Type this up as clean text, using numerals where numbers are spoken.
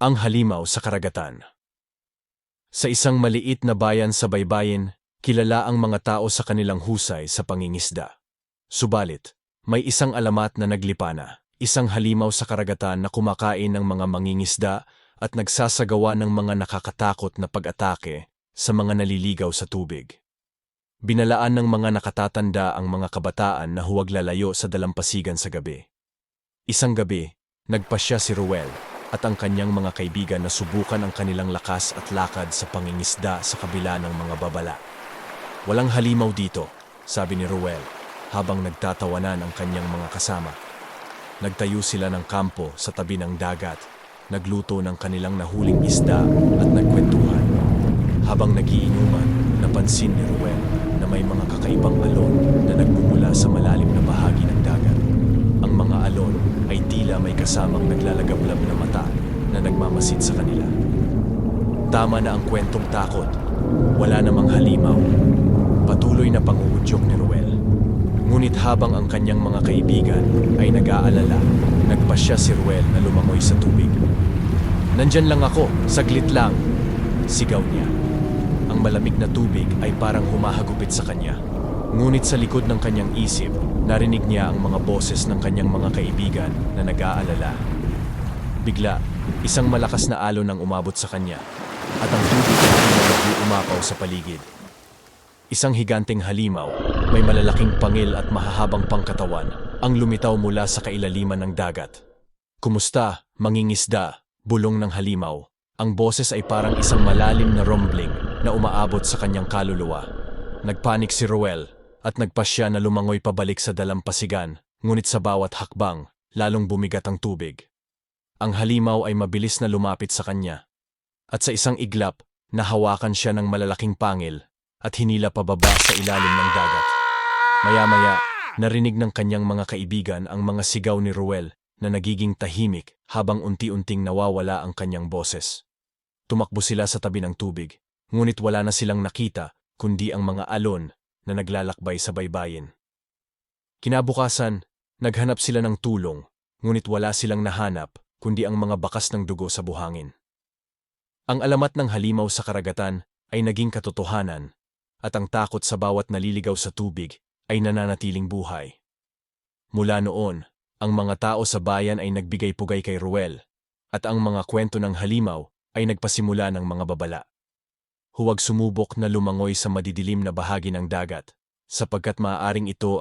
Ang halimaw sa karagatan. Sa isang maliit na bayan sa baybayin, kilala ang mga tao sa kanilang husay sa pangingisda. Subalit, may isang alamat na naglipana, isang halimaw sa karagatan na kumakain ng mga mangingisda at nagsasagawa ng mga nakakatakot na pag-atake sa mga naliligaw sa tubig. Binalaan ng mga nakatatanda ang mga kabataan na huwag lalayo sa dalampasigan sa gabi. Isang gabi, nagpasya si Ruel at ang kanyang mga kaibigan na subukan ang kanilang lakas at lakad sa pangingisda sa kabila ng mga babala. Walang halimaw dito, sabi ni Ruel, habang nagtatawanan ang kanyang mga kasama. Nagtayo sila ng kampo sa tabi ng dagat, nagluto ng kanilang nahuling isda at nagkwentuhan. Habang nagiinuman, napansin ni Ruel na may mga kakaibang alon na nagmumula sa malalim na bahagi ng dagat. Ang mga alon ay tila may kasamang naglalagablab na mata na nagmamasid sa kanila. Tama na ang kwentong takot. Wala namang halimaw. Patuloy na panguudyok ni Ruel. Ngunit habang ang kanyang mga kaibigan ay nag-aalala, nagpasya si Ruel na lumangoy sa tubig. "Nandyan lang ako, saglit lang," sigaw niya. Ang malamig na tubig ay parang humahagupit sa kanya. Ngunit sa likod ng kanyang isip, narinig niya ang mga boses ng kanyang mga kaibigan na nag-aalala. Bigla, isang malakas na alon ang umabot sa kanya, at ang tubig ay umapaw sa paligid. Isang higanteng halimaw, may malalaking pangil at mahahabang pangkatawan, ang lumitaw mula sa kailaliman ng dagat. "Kumusta, mangingisda?" bulong ng halimaw. Ang boses ay parang isang malalim na rumbling na umaabot sa kanyang kaluluwa. Nagpanik si Ruel at nagpasya na lumangoy pabalik sa dalampasigan, ngunit sa bawat hakbang, lalong bumigat ang tubig. Ang halimaw ay mabilis na lumapit sa kanya, at sa isang iglap, nahawakan siya ng malalaking pangil at hinila pababa sa ilalim ng dagat. Maya-maya, narinig ng kanyang mga kaibigan ang mga sigaw ni Ruel na nagiging tahimik habang unti-unting nawawala ang kanyang boses. Tumakbo sila sa tabi ng tubig, ngunit wala na silang nakita kundi ang mga alon na naglalakbay sa baybayin. Kinabukasan, naghanap sila ng tulong, ngunit wala silang nahanap kundi ang mga bakas ng dugo sa buhangin. Ang alamat ng halimaw sa karagatan ay naging katotohanan, at ang takot sa bawat naliligaw sa tubig ay nananatiling buhay. Mula noon, ang mga tao sa bayan ay nagbigay-pugay kay Ruel, at ang mga kwento ng halimaw ay nagpasimula ng mga babala. Huwag sumubok na lumangoy sa madidilim na bahagi ng dagat, sapagkat maaaring ito ang